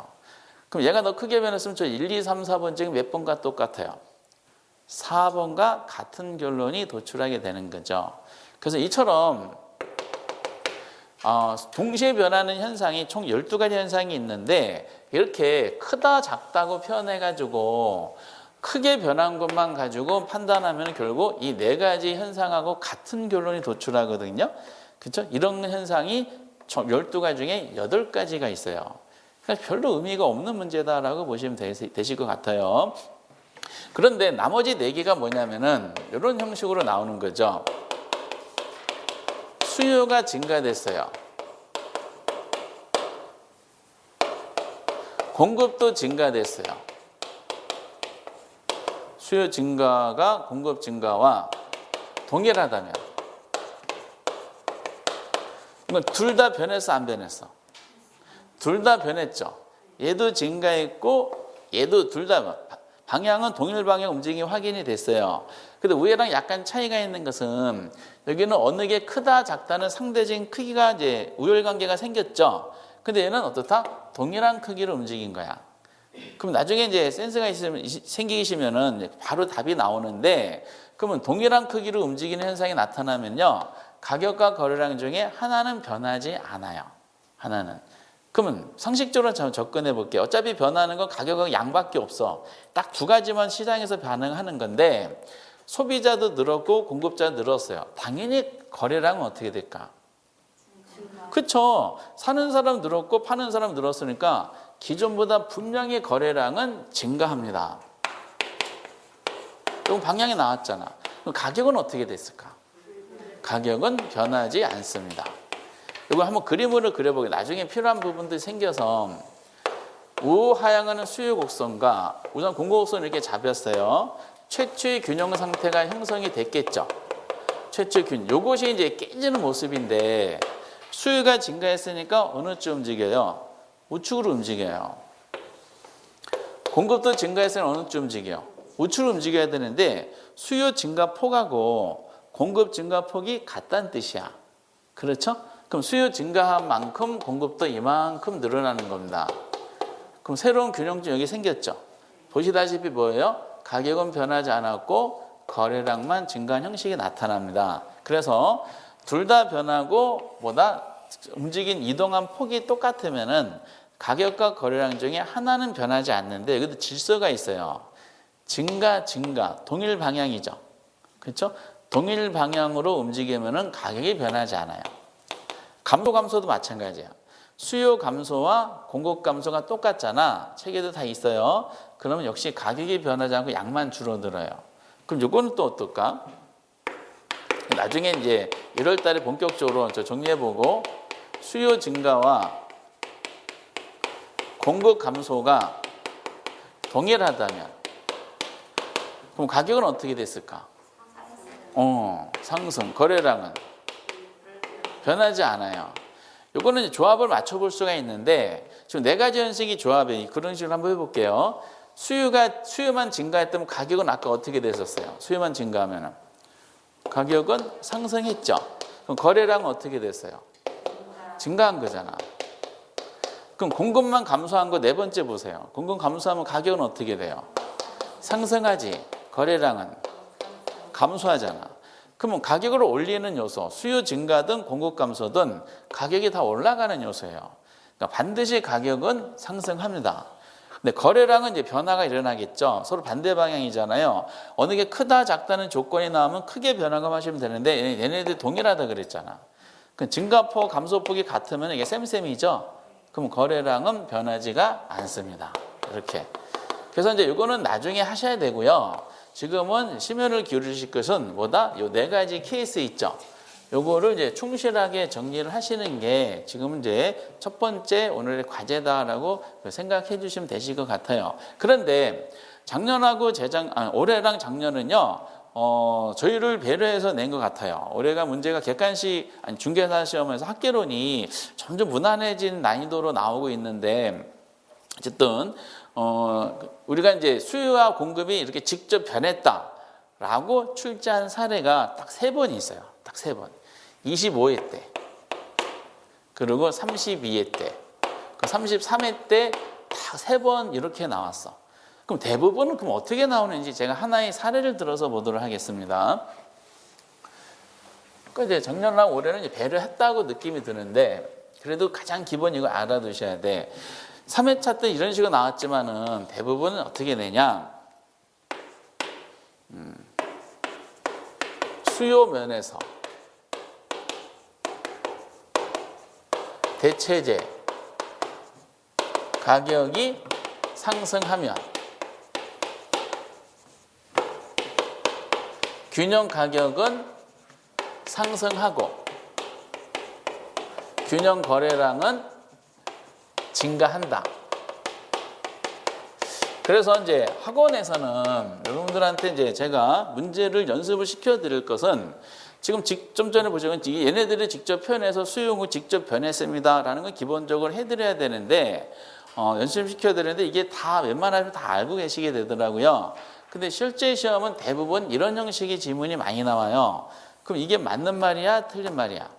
그럼 얘가 더 크게 변했으면 저 1, 2, 3, 4번 중에 몇 번과 똑같아요? 4번과 같은 결론이 도출하게 되는 거죠. 그래서 이처럼 동시에 변하는 현상이 총 12가지 현상이 있는데 이렇게 크다 작다고 표현해가지고 크게 변한 것만 가지고 판단하면 결국 이 4가지 현상하고 같은 결론이 도출하거든요. 그렇죠? 이런 현상이 총 12가지 중에 8가지가 있어요. 그러니까 별로 의미가 없는 문제다라고 보시면 되실 것 같아요. 그런데 나머지 4개가 뭐냐면은 이런 형식으로 나오는 거죠. 수요가 증가됐어요. 공급도 증가됐어요. 수요 증가가 공급 증가와 동일하다면 이건 둘 다 변했어 안 변했어? 둘 다 변했죠. 얘도 증가했고 얘도 둘 다 방향은 동일 방향 움직임이 확인이 됐어요. 근데 위에랑 약간 차이가 있는 것은 여기는 어느 게 크다 작다는 상대적인 크기가 이제 우열관계가 생겼죠. 근데 얘는 어떻다? 동일한 크기로 움직인 거야. 그럼 나중에 이제 센스가 생기시면은 바로 답이 나오는데 그러면 동일한 크기로 움직이는 현상이 나타나면요. 가격과 거래량 중에 하나는 변하지 않아요. 하나는. 그러면 상식적으로 접근해 볼게요. 어차피 변하는 건 가격과 양밖에 없어. 딱 2가지만 시장에서 반응하는 건데 소비자도 늘었고 공급자도 늘었어요. 당연히 거래량은 어떻게 될까? 그렇죠. 사는 사람 늘었고 파는 사람 늘었으니까 기존보다 분명히 거래량은 증가합니다. 그럼 방향이 나왔잖아. 그럼 가격은 어떻게 됐을까? 가격은 변하지 않습니다. 이거 한번 그림으로 그려보게. 나중에 필요한 부분들이 생겨서 우하향하는 수요 곡선과 우선 공급 곡선을 이렇게 잡았어요. 최초의 균형 상태가 형성이 됐겠죠. 최초의 균형. 이것이 이제 깨지는 모습인데 수요가 증가했으니까 어느 쪽 움직여요? 우측으로 움직여요. 공급도 증가했으니 어느 쪽 움직여요? 우측으로 움직여야 되는데 수요 증가 폭하고 공급 증가 폭이 같다는 뜻이야. 그렇죠? 그럼 수요 증가한 만큼 공급도 이만큼 늘어나는 겁니다. 그럼 새로운 균형점 여기 생겼죠? 보시다시피 뭐예요? 가격은 변하지 않았고 거래량만 증가한 형식이 나타납니다. 그래서 둘 다 변하고 움직인 이동한 폭이 똑같으면은 가격과 거래량 중에 하나는 변하지 않는데 여기도 질서가 있어요. 증가, 동일 방향이죠. 그렇죠? 동일 방향으로 움직이면은 가격이 변하지 않아요. 감소도 마찬가지예요. 수요 감소와 공급 감소가 똑같잖아. 책에도 다 있어요. 그러면 역시 가격이 변하지 않고 양만 줄어들어요. 그럼 요거는 또 어떨까? 나중에 이제 1월 달에 본격적으로 정리해보고 수요 증가와 공급 감소가 동일하다면 그럼 가격은 어떻게 됐을까? 상승, 거래량은 변하지 않아요. 요거는 조합을 맞춰볼 수가 있는데 지금 4가지 현식이 조합이 그런 식으로 한번 해볼게요. 수요만 증가했다면 가격은 아까 어떻게 됐었어요? 수요만 증가하면 가격은 상승했죠. 그럼 거래량은 어떻게 됐어요? 증가한 거잖아. 그럼 공급만 감소한 거 4번째 보세요. 공급 감소하면 가격은 어떻게 돼요? 상승하지. 거래량은 감소하잖아. 그러면 가격을 올리는 요소, 수요 증가든 공급 감소든 가격이 다 올라가는 요소예요. 그러니까 반드시 가격은 상승합니다. 근데 거래량은 이제 변화가 일어나겠죠. 서로 반대 방향이잖아요. 어느 게 크다 작다는 조건이 나오면 크게 변화가 하시면 되는데 얘네들이 동일하다 그랬잖아. 증가폭, 감소폭이 같으면 이게 셈셈이죠. 그럼 거래량은 변하지가 않습니다. 이렇게. 그래서 이제 이거는 나중에 하셔야 되고요. 지금은 심혈을 기울이실 것은 요 4가지 케이스 있죠. 요거를 이제 충실하게 정리를 하시는 게 지금 이제 첫 번째 오늘의 과제다라고 생각해 주시면 되실 것 같아요. 그런데 작년하고 올해랑 작년은요, 저희를 배려해서 낸 것 같아요. 올해가 문제가 객관식, 중개사 시험에서 학계론이 점점 무난해진 난이도로 나오고 있는데, 어쨌든, 우리가 이제 수요와 공급이 이렇게 직접 변했다라고 출제한 사례가 딱 3번 있어요. 딱 3번. 25회 때, 그리고 32회 때, 33회 때 딱 3번 이렇게 나왔어. 그럼 대부분은 그럼 어떻게 나오는지 제가 하나의 사례를 들어서 보도록 하겠습니다. 그러니까 이제 작년랑 올해는 이제 배려했다고 느낌이 드는데, 그래도 가장 기본 이거 알아두셔야 돼. 3회차 때 이런 식으로 나왔지만은 대부분은 어떻게 내냐? 수요 면에서 대체재 가격이 상승하면 균형 가격은 상승하고 균형 거래량은 증가한다. 그래서 이제 학원에서는 여러분들한테 이제 제가 문제를 연습을 시켜 드릴 것은 지금 좀 전에 보시면 얘네들이 직접 표현해서 수용을 직접 변했습니다라는 건 기본적으로 해드려야 되는데 연습시켜 드리는데 이게 다 웬만하면 다 알고 계시게 되더라고요. 근데 실제 시험은 대부분 이런 형식의 지문이 많이 나와요. 그럼 이게 맞는 말이야? 틀린 말이야?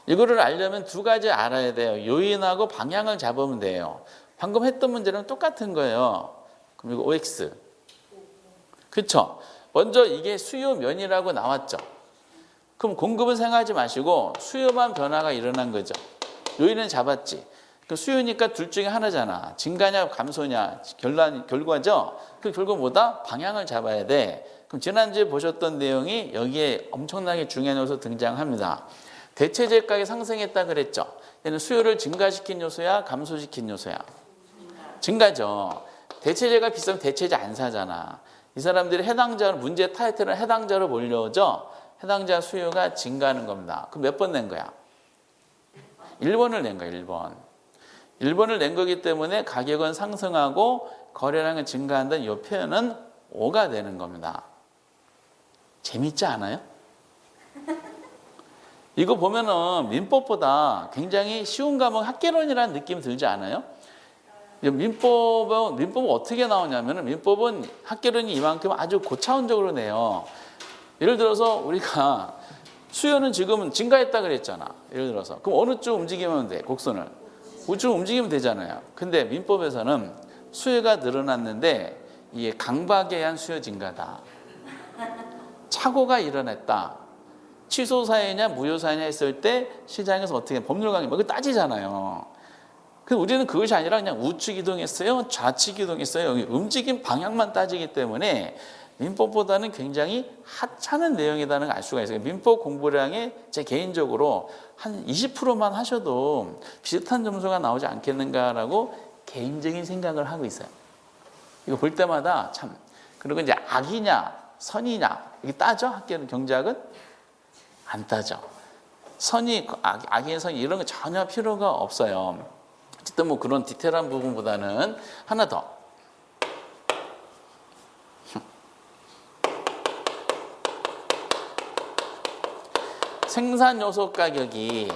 이거를 알려면 2가지 알아야 돼요. 요인하고 방향을 잡으면 돼요. 방금 했던 문제랑 똑같은 거예요. 그럼 이거 OX. 그렇죠? 먼저 이게 수요면이라고 나왔죠. 그럼 공급은 생각하지 마시고 수요만 변화가 일어난 거죠. 요인은 잡았지. 그 수요니까 둘 중에 하나잖아. 증가냐 감소냐 결과죠. 그 결과 뭐다? 방향을 잡아야 돼. 그럼 지난주에 보셨던 내용이 여기에 엄청나게 중요한 요소 등장합니다. 대체재 가격이 상승했다 그랬죠. 얘는 수요를 증가시킨 요소야 감소시킨 요소야? 증가죠. 대체재가 비싸면 대체재 안 사잖아. 이 사람들이 해당자로 문제 타이틀은 해당자로 몰려오죠. 해당자 수요가 증가하는 겁니다. 그럼 몇 번 낸 거야? 1번을 낸 거야. 1번을 낸 거기 때문에 가격은 상승하고 거래량은 증가한다는 이 표현은 5가 되는 겁니다. 재밌지 않아요? 이거 보면은 민법보다 굉장히 쉬운 과목 학계론이라는 느낌 들지 않아요? 민법은 어떻게 나오냐면은 민법은 학계론이 이만큼 아주 고차원적으로 내요. 예를 들어서 우리가 수요는 지금은 증가했다 그랬잖아. 예를 들어서 그럼 어느 쪽 움직이면 돼? 곡선을 우측 움직이면 되잖아요. 근데 민법에서는 수요가 늘어났는데 이게 강박에 의한 수요 증가다. 착오가 일어났다. 취소 사유냐 무효 사유냐 했을 때 시장에서 어떻게 법률 강의 뭐 따지잖아요. 그래서 우리는 그것이 아니라 그냥 우측 이동했어요, 좌측 이동했어요. 움직임 방향만 따지기 때문에 민법보다는 굉장히 하찮은 내용이라는 걸 알 수가 있어요. 민법 공부량에 제 개인적으로 한 20%만 하셔도 비슷한 점수가 나오지 않겠는가라고 개인적인 생각을 하고 있어요. 이거 볼 때마다 참. 그리고 이제 악이냐 선이냐 이게 따져? 학교는 경제학은 안 따져. 선이 악의 선이 이런 거 전혀 필요가 없어요. 어쨌든 뭐 그런 디테일한 부분보다는 하나 더. 생산 요소 가격이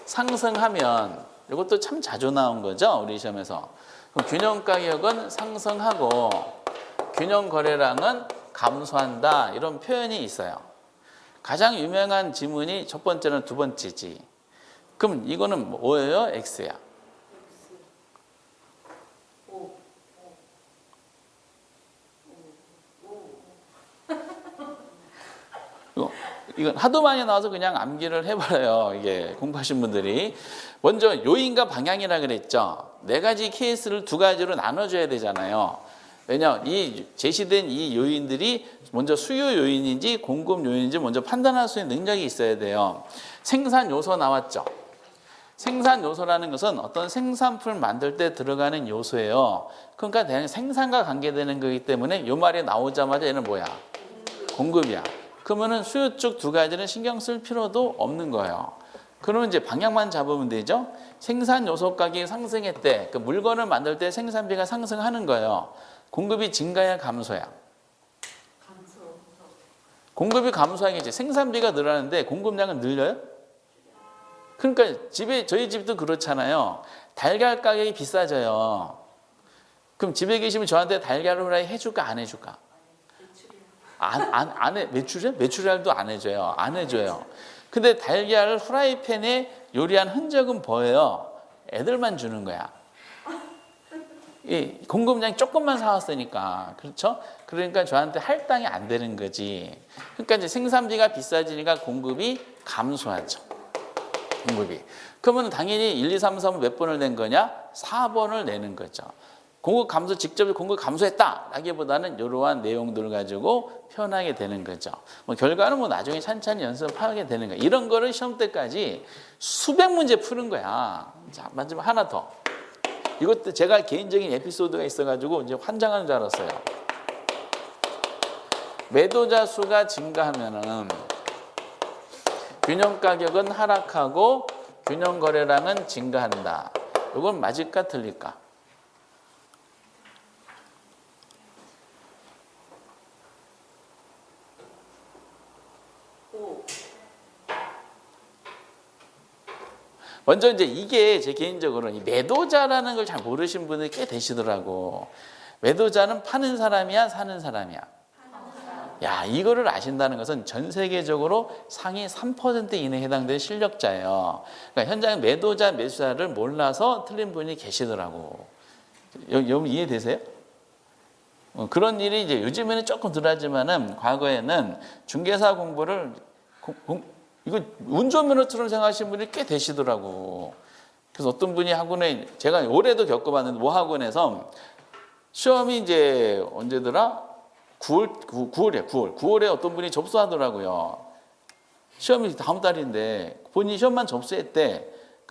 상승하면 이것도 참 자주 나온 거죠, 우리 시험에서. 그럼 균형 가격은 상승하고 균형 거래량은 감소한다 이런 표현이 있어요. 가장 유명한 지문이 첫 번째는 두 번째지. 그럼 이거는 뭐예요? X야. 이건 하도 많이 나와서 그냥 암기를 해버려요. 이게 공부하신 분들이. 먼저 요인과 방향이라 그랬죠. 4가지 케이스를 2가지로 나눠줘야 되잖아요. 왜냐, 이 제시된 이 요인들이 먼저 수요 요인인지 공급 요인인지 먼저 판단할 수 있는 능력이 있어야 돼요. 생산 요소 나왔죠. 생산 요소라는 것은 어떤 생산품을 만들 때 들어가는 요소예요. 그러니까 생산과 관계되는 거기 때문에 이 말이 나오자마자 얘는 뭐야? 공급이야. 그러면은 수요 쪽 두 가지는 신경 쓸 필요도 없는 거예요. 그러면 이제 방향만 잡으면 되죠. 생산 요소 가격이 상승했대. 그 물건을 만들 때 생산비가 상승하는 거예요. 공급이 증가야 감소야? 공급이 감소하겠지. 생산비가 늘어나는데 공급량은 늘려요? 그러니까 저희 집도 그렇잖아요. 달걀 가격이 비싸져요. 그럼 집에 계시면 저한테 달걀 후라이 해줄까 안 해줄까? 안 해. 메추리알도 안 해줘요. 안 해줘요. 근데 달걀을 후라이팬에 요리한 흔적은 보여요. 애들만 주는 거야. 이 공급량이 조금만 사왔으니까. 그렇죠? 그러니까 저한테 할당이 안 되는 거지. 그러니까 이제 생산비가 비싸지니까 공급이 감소하죠. 공급이. 그러면 당연히 1, 2, 3, 4번 몇 번을 낸 거냐? 4번을 내는 거죠. 공급 감소, 직접 공급 감소했다라기보다는 이러한 내용들을 가지고 표현하게 되는 거죠. 뭐 결과는 뭐 나중에 찬찬히 연습하게 되는 거야. 이런 거를 시험 때까지 수백 문제 푸는 거야. 자, 마지막 하나 더. 이것도 제가 개인적인 에피소드가 있어가지고 이제 환장하는 줄 알았어요. 매도자 수가 증가하면은 균형 가격은 하락하고 균형 거래량은 증가한다. 이건 맞을까 틀릴까? 먼저 이제 이게 제 개인적으로 매도자라는 걸 잘 모르신 분들이 꽤 되시더라고. 매도자는 파는 사람이야, 사는 사람이야? 야, 이거를 아신다는 것은 전 세계적으로 상위 3% 이내에 해당되는 실력자예요. 그러니까 현장에 매도자, 매수자를 몰라서 틀린 분이 계시더라고. 여러분 이해되세요? 그런 일이 이제 요즘에는 조금 덜하지만은 과거에는 중개사 공부를 이거 운전면허처럼 생각하시는 분이 꽤 되시더라고. 그래서 어떤 분이 학원에 제가 올해도 겪어봤는데 모 학원에서 시험이 이제 언제더라? 9월에 어떤 분이 접수하더라고요. 시험이 다음 달인데 본인이 시험만 접수했대.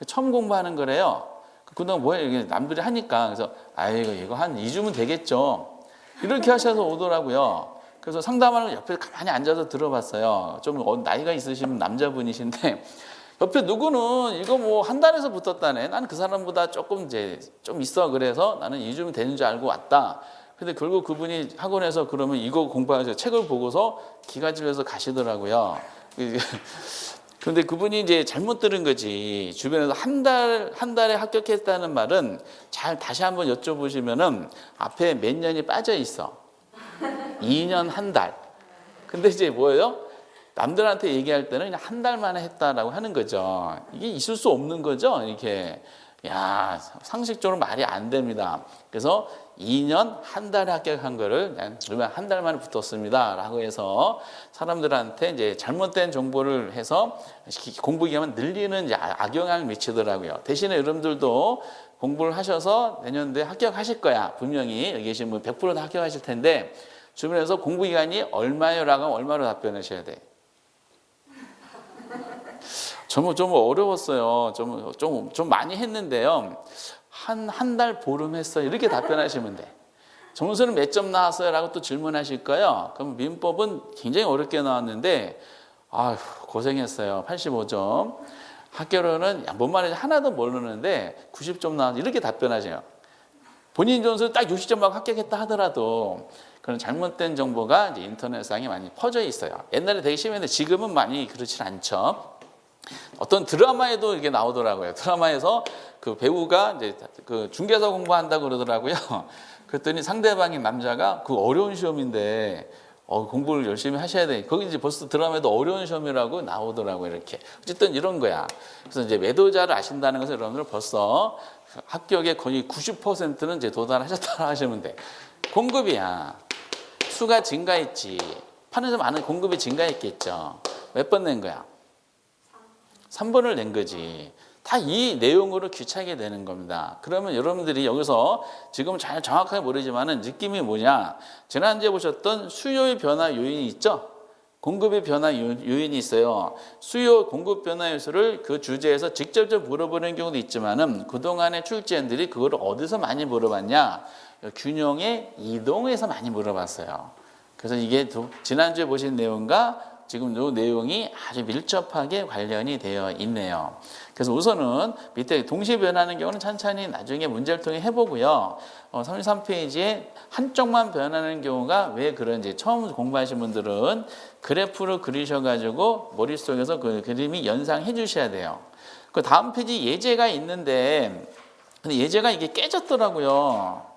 처음 공부하는 거래요. 그동안 뭐해? 이게 남들이 하니까. 그래서 아이고 이거 한 2주면 되겠죠. 이렇게 하셔서 오더라고요. 그래서 상담하는 걸 옆에 가만히 앉아서 들어봤어요. 좀 나이가 있으신 남자분이신데 옆에 누구는 이거 뭐 한 달에서 붙었다네. 나는 그 사람보다 조금 좀 있어. 그래서 나는 2주면 되는 줄 알고 왔다. 근데 결국 그분이 학원에서 그러면 이거 공부하셔서 책을 보고서 기가 질려서 가시더라고요. 그런데 그분이 이제 잘못 들은 거지. 주변에서 한 달에 합격했다는 말은 잘 다시 한번 여쭤보시면은 앞에 몇 년이 빠져 있어. 2년 한 달. 근데 이제 뭐예요? 남들한테 얘기할 때는 그냥 한 달 만에 했다라고 하는 거죠. 이게 있을 수 없는 거죠. 이렇게. 야, 상식적으로 말이 안 됩니다. 그래서 2년 한 달에 합격한 거를 그러면 한 달 만에 붙었습니다. 라고 해서 사람들한테 이제 잘못된 정보를 해서 공부 기간을 늘리는 이제 악영향을 미치더라고요. 대신에 여러분들도 공부를 하셔서 내년도에 합격하실 거야. 분명히 여기 계신 분 100% 다 합격하실 텐데 주변에서 공부 기간이 얼마요? 라고 하면 얼마로 답변하셔야 돼? 좀 어려웠어요. 좀 많이 했는데요. 한 달 보름 했어요. 이렇게 답변하시면 돼. 점수는 몇 점 나왔어요? 라고 또 질문하실 거예요. 그럼 민법은 굉장히 어렵게 나왔는데 아휴 고생했어요. 85점. 학교로는 뭔 말인지 하나도 모르는데 90점 나왔어요. 이렇게 답변하세요. 본인 점수 딱 60점 받고 합격했다 하더라도 그런 잘못된 정보가 이제 인터넷상에 많이 퍼져 있어요. 옛날에 되게 심했는데 지금은 많이 그렇진 않죠. 어떤 드라마에도 이게 나오더라고요. 드라마에서 그 배우가 이제 그 중개사 공부한다고 그러더라고요. 그랬더니 상대방인 남자가 그 어려운 시험인데 공부를 열심히 하셔야 돼. 거기 이제 벌써 드라마에도 어려운 시험이라고 나오더라고요. 이렇게. 어쨌든 이런 거야. 그래서 이제 매도자를 아신다는 것을 여러분들 벌써 합격의 거의 90%는 이제 도달하셨다 하시면 돼. 공급이야. 수가 증가했지. 파는 사람 많은 공급이 증가했겠죠. 몇 번 낸 거야? 3번을 낸 거지. 다 이 내용으로 귀차게 되는 겁니다. 그러면 여러분들이 여기서 지금 잘 정확하게 모르지만은 느낌이 뭐냐? 지난주에 보셨던 수요의 변화 요인이 있죠? 공급의 변화 요인이 있어요. 수요 공급 변화 요소를 그 주제에서 직접적으로 물어보는 경우도 있지만은 그동안의 출제원들이 그걸 어디서 많이 물어봤냐? 균형의 이동에서 많이 물어봤어요. 그래서 이게 지난주에 보신 내용과 지금 이 내용이 아주 밀접하게 관련이 되어 있네요. 그래서 우선은 밑에 동시에 변하는 경우는 천천히 나중에 문제를 통해 해보고요. 33페이지에 한쪽만 변하는 경우가 왜 그런지 처음 공부하신 분들은 그래프를 그리셔가지고 머릿속에서 그 그림이 연상해 주셔야 돼요. 그 다음 페이지 예제가 있는데 근데 예제가 이게 깨졌더라고요.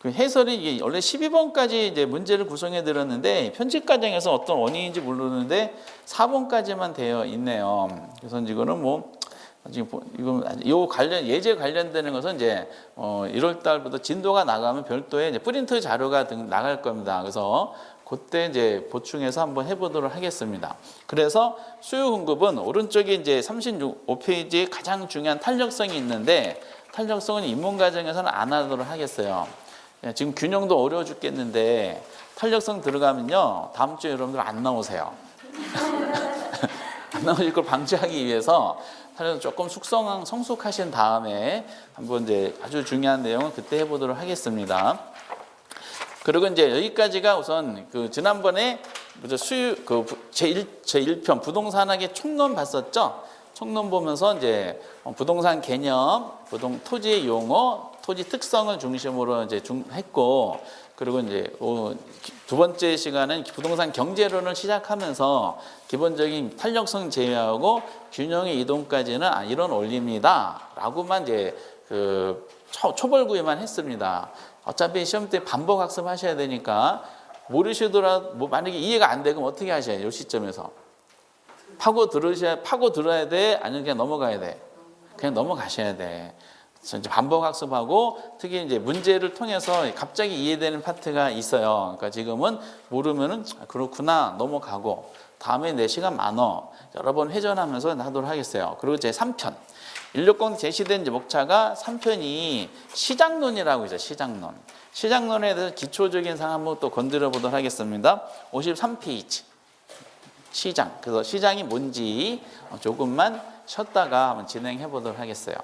그 해설이 이게 원래 12번까지 이제 문제를 구성해 드렸는데 편집 과정에서 어떤 원인인지 모르는데 4번까지만 되어 있네요. 그래서 이거는 뭐 지금 이건 요 관련 예제 관련되는 것은 이제 1월 달부터 진도가 나가면 별도의 이제 프린트 자료가 나갈 겁니다. 그래서 그때 이제 보충해서 한번 해보도록 하겠습니다. 그래서 수요 공급은 오른쪽에 이제 35페이지에 가장 중요한 탄력성이 있는데 탄력성은 입문 과정에서는 안 하도록 하겠어요. 지금 균형도 어려워 죽겠는데 탄력성 들어가면요 다음 주에 여러분들 안 나오세요. 안 나오실 걸 방지하기 위해서 탄력성 조금 성숙하신 다음에 한번 이제 아주 중요한 내용은 그때 해보도록 하겠습니다. 그리고 이제 여기까지가 우선 그 지난번에 제1편 부동산학의 총론 봤었죠. 총론 보면서 이제 부동산 개념, 토지의 용어, 토지 특성을 중심으로 이제 했고, 그리고 이제 두 번째 시간은 부동산 경제론을 시작하면서 기본적인 탄력성 제외하고 균형의 이동까지는 이런 원리입니다라고만 이제 그 초벌구에만 했습니다. 어차피 시험 때 반복 학습하셔야 되니까 모르시더라도 만약에 이해가 안 되면 어떻게 하셔야 이 시점에서 파고 들어야 돼? 아니면 그냥 넘어가야 돼? 그냥 넘어가셔야 돼. 그래서 이제 반복 학습하고 특히 이제 문제를 통해서 갑자기 이해되는 파트가 있어요. 그러니까 지금은 모르면은 그렇구나 넘어가고 다음에 내 시간 많어 여러 번 회전하면서 하도록 하겠어요. 그리고 제 3편 인력공 제시된 목차가 3편이 시장론이라고 있어요. 시장론. 시장론에 대해서 기초적인 사항 한번 또 건드려 보도록 하겠습니다. 53페이지. 시장. 그래서 시장이 뭔지 조금만 쉬었다가 한번 진행해 보도록 하겠어요.